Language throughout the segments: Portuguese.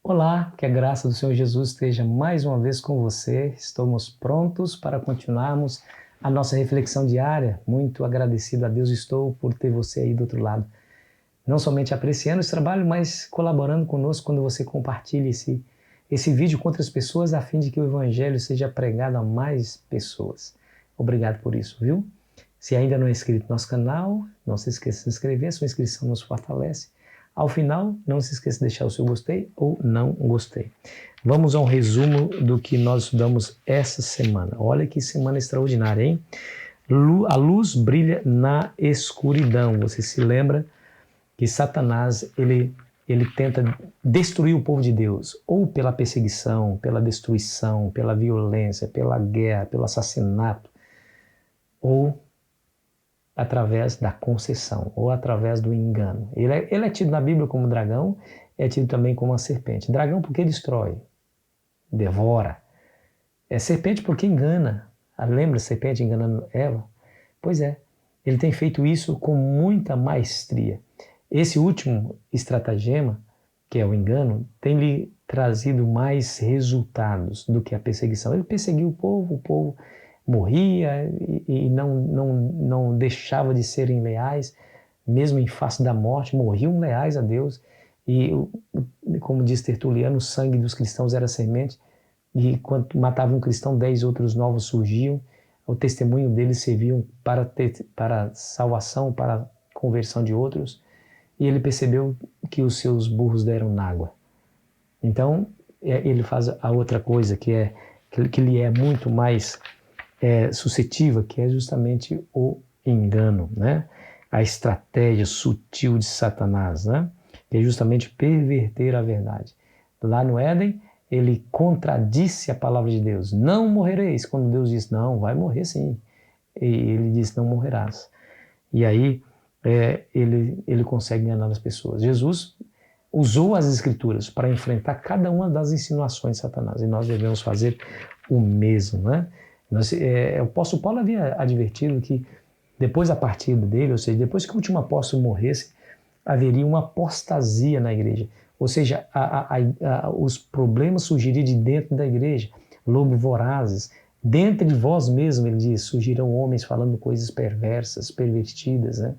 Olá, que a graça do Senhor Jesus esteja mais uma vez com você. Estamos prontos para continuarmos a nossa reflexão diária. Muito agradecido a Deus estou por ter você aí do outro lado. Não somente apreciando esse trabalho, mas colaborando conosco quando você compartilha esse vídeo com outras pessoas, a fim de que o Evangelho seja pregado a mais pessoas. Obrigado por isso, viu? Se ainda não é inscrito no nosso canal, não se esqueça de se inscrever, sua inscrição nos fortalece. Ao final, não se esqueça de deixar o seu gostei ou não gostei. Vamos a um resumo do que nós estudamos essa semana. Olha que semana extraordinária, hein? A luz brilha na escuridão. Você se lembra que Satanás, ele tenta destruir o povo de Deus, ou pela perseguição, pela destruição, pela violência, pela guerra, pelo assassinato, ou através da concessão, ou através do engano. Ele é tido na Bíblia como dragão, é tido também como uma serpente. Dragão porque destrói, devora. É serpente porque engana. Lembra a serpente enganando Eva? Pois é, ele tem feito isso com muita maestria. Esse último estratagema, que é o engano, tem lhe trazido mais resultados do que a perseguição. Ele perseguiu o povo morria e não deixava de serem leais, mesmo em face da morte, morriam leais a Deus. E, como diz Tertuliano, o sangue dos cristãos era semente, e quando matava um cristão, 10 outros novos surgiam. O testemunho deles serviam para salvação, para conversão de outros. E ele percebeu que os seus burros deram na água. Então, ele faz a outra coisa que lhe é muito mais suscetível, que é justamente o engano, né? A estratégia sutil de Satanás, né? Que é justamente perverter a verdade. Lá no Éden, ele contradisse a palavra de Deus. Não morrereis. Quando Deus disse, não, vai morrer sim. E ele disse, não morrerás. E aí ele consegue enganar as pessoas. Jesus usou as Escrituras para enfrentar cada uma das insinuações de Satanás. E nós devemos fazer o mesmo, né? O apóstolo Paulo havia advertido que depois da partida dele, ou seja, depois que o último apóstolo morresse, haveria uma apostasia na igreja. Ou seja, os problemas surgiriam de dentro da igreja, lobos vorazes. Dentro de vós mesmo, ele diz, surgirão homens falando coisas perversas, pervertidas, né?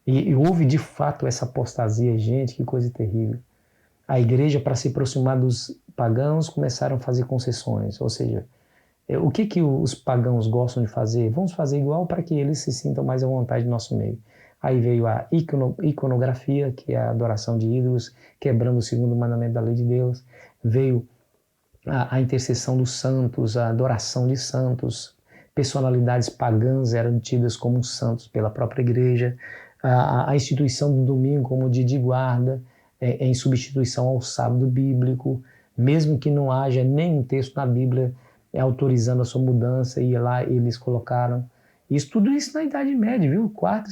E houve de fato essa apostasia, gente, que coisa terrível. A igreja, para se aproximar dos pagãos, começaram a fazer concessões, ou seja, o que os pagãos gostam de fazer? Vamos fazer igual para que eles se sintam mais à vontade no nosso meio. Aí veio a iconografia, que é a adoração de ídolos, quebrando o segundo mandamento da lei de Deus. Veio a intercessão dos santos, a adoração de santos. Personalidades pagãs eram tidas como santos pela própria igreja. A instituição do domingo como dia de guarda, em substituição ao sábado bíblico, mesmo que não haja nenhum texto na Bíblia autorizando a sua mudança, e lá eles colocaram tudo isso na Idade Média, viu? Quarto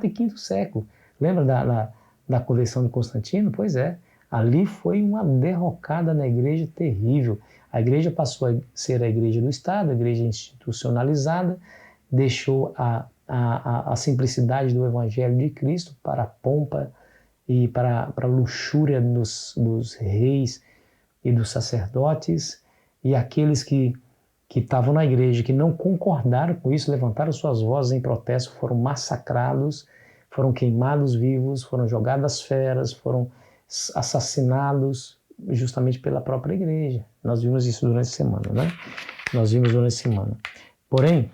e quinto século. Lembra da conversão de Constantino? Pois é, ali foi uma derrocada na igreja terrível. A igreja passou a ser a igreja do Estado, a igreja institucionalizada, deixou a simplicidade do Evangelho de Cristo para a pompa e para a luxúria dos reis e dos sacerdotes, e aqueles que estavam na igreja, que não concordaram com isso, levantaram suas vozes em protesto, foram massacrados, foram queimados vivos, foram jogados às feras, foram assassinados justamente pela própria igreja. Nós vimos isso durante a semana, né? Porém,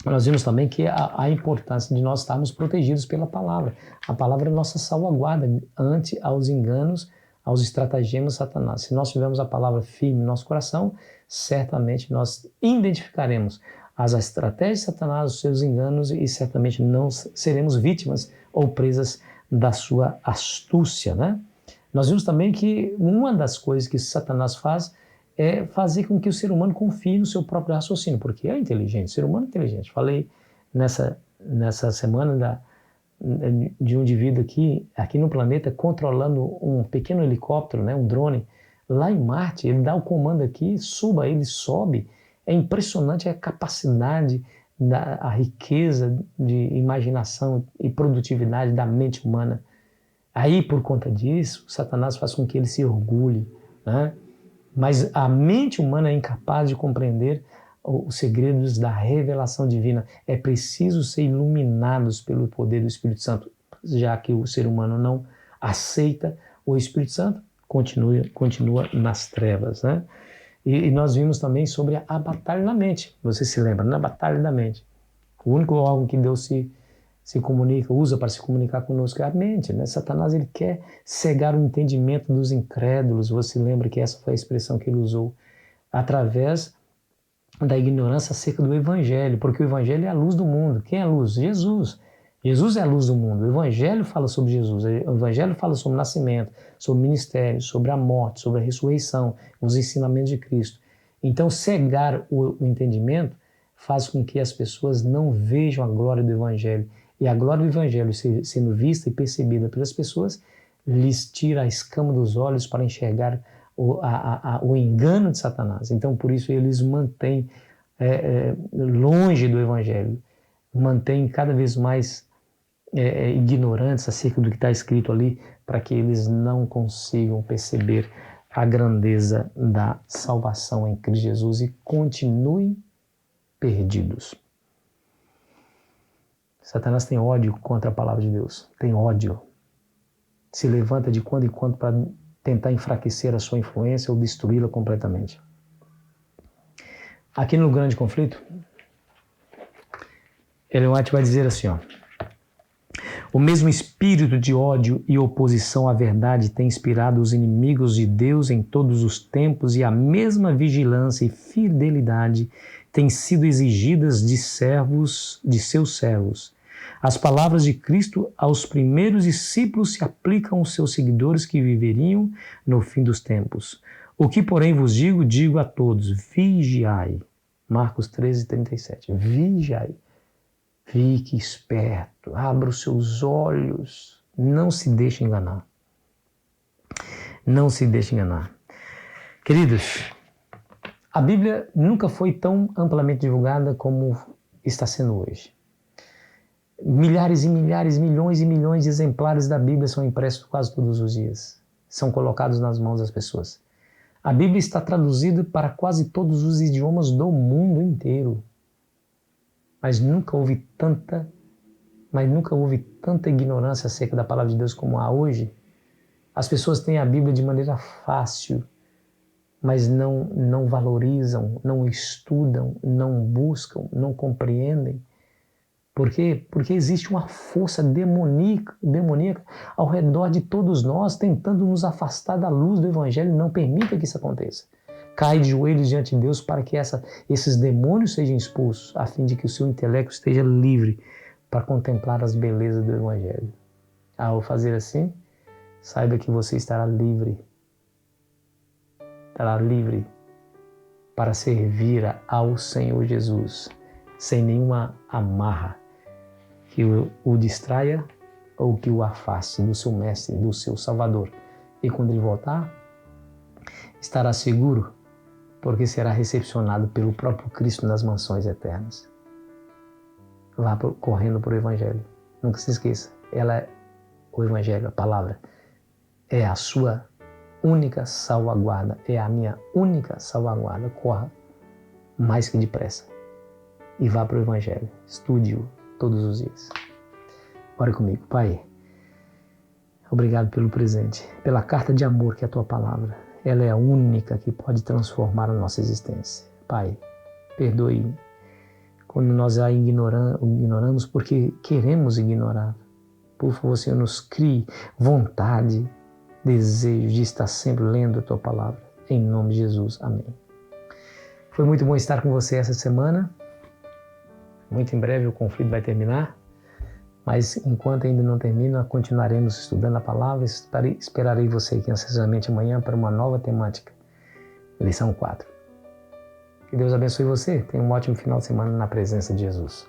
nós vimos também que a importância de nós estarmos protegidos pela palavra. A palavra é nossa salvaguarda ante aos enganos, aos estratagemas de Satanás. Se nós tivermos a palavra firme no nosso coração, certamente nós identificaremos as estratégias de Satanás, os seus enganos, e certamente não seremos vítimas ou presas da sua astúcia, né? Nós vimos também que uma das coisas que Satanás faz é fazer com que o ser humano confie no seu próprio raciocínio, porque é inteligente, o ser humano é inteligente. Falei nessa semana de um indivíduo aqui no planeta controlando um pequeno helicóptero, né, um drone, lá em Marte. Ele dá o comando aqui, suba, ele sobe. É impressionante a capacidade, a riqueza de imaginação e produtividade da mente humana. Aí, por conta disso, Satanás faz com que ele se orgulhe, né? Mas a mente humana é incapaz de compreender os segredos da revelação divina. É preciso ser iluminados pelo poder do Espírito Santo, já que o ser humano não aceita o Espírito Santo, continua nas trevas, né? E nós vimos também sobre a batalha da mente. Você se lembra, né? A batalha da mente. O único órgão que Deus se comunica, usa para se comunicar conosco é a mente, né? Satanás, ele quer cegar o entendimento dos incrédulos. Você lembra que essa foi a expressão que ele usou, através da ignorância acerca do Evangelho, porque o Evangelho é a luz do mundo. Quem é a luz? Jesus. Jesus é a luz do mundo. O Evangelho fala sobre Jesus. O Evangelho fala sobre o nascimento, sobre o ministério, sobre a morte, sobre a ressurreição, os ensinamentos de Cristo. Então, cegar o entendimento faz com que as pessoas não vejam a glória do Evangelho. E a glória do Evangelho, sendo vista e percebida pelas pessoas, lhes tira a escama dos olhos para enxergar o engano de Satanás. Então, por isso, eles mantêm longe do Evangelho, mantêm cada vez mais ignorantes acerca do que está escrito ali, para que eles não consigam perceber a grandeza da salvação em Cristo Jesus e continuem perdidos. Satanás tem ódio contra a palavra de Deus, tem ódio. Se levanta de quando em quando para tentar enfraquecer a sua influência ou destruí-la completamente. Aqui no Grande Conflito, Ellen White vai dizer assim, ó: o mesmo espírito de ódio e oposição à verdade tem inspirado os inimigos de Deus em todos os tempos, e a mesma vigilância e fidelidade têm sido exigidas de seus servos. As palavras de Cristo aos primeiros discípulos se aplicam aos seus seguidores que viveriam no fim dos tempos. O que, porém, vos digo, digo a todos: vigiai. Marcos 13:37. Vigiai. Fique esperto, abra os seus olhos, não se deixe enganar. Não se deixe enganar. Queridos, a Bíblia nunca foi tão amplamente divulgada como está sendo hoje. Milhares e milhares, milhões e milhões de exemplares da Bíblia são impressos quase todos os dias. São colocados nas mãos das pessoas. A Bíblia está traduzida para quase todos os idiomas do mundo inteiro. Mas nunca houve tanta ignorância acerca da palavra de Deus como há hoje. As pessoas têm a Bíblia de maneira fácil, mas não valorizam, não estudam, não buscam, não compreendem. Por quê? Porque existe uma força demoníaca ao redor de todos nós, tentando nos afastar da luz do Evangelho. Não permita que isso aconteça. Cai de joelhos diante de Deus para que esses demônios sejam expulsos, a fim de que o seu intelecto esteja livre para contemplar as belezas do Evangelho. Ao fazer assim, saiba que você estará livre. Estará livre para servir ao Senhor Jesus, sem nenhuma amarra que o distraia ou que o afaste do seu Mestre, do seu Salvador. E quando ele voltar, estará seguro, porque será recepcionado pelo próprio Cristo nas mansões eternas. Vá correndo para o Evangelho. Nunca se esqueça, o Evangelho, a palavra, é a sua única salvaguarda, é a minha única salvaguarda. Corra mais que depressa e vá para o Evangelho. Estude-o todos os dias. Ore comigo. Pai, obrigado pelo presente, pela carta de amor que é a tua palavra. Ela é a única que pode transformar a nossa existência. Pai, perdoe quando nós a ignoramos porque queremos ignorar. Por favor, Senhor, nos crie vontade, desejo de estar sempre lendo a tua palavra. Em nome de Jesus. Amém. Foi muito bom estar com você essa semana. Muito em breve o conflito vai terminar. Mas enquanto ainda não termina, continuaremos estudando a palavra. Esperarei você aqui ansiosamente amanhã para uma nova temática. Lição 4. Que Deus abençoe você. Tenha um ótimo final de semana na presença de Jesus.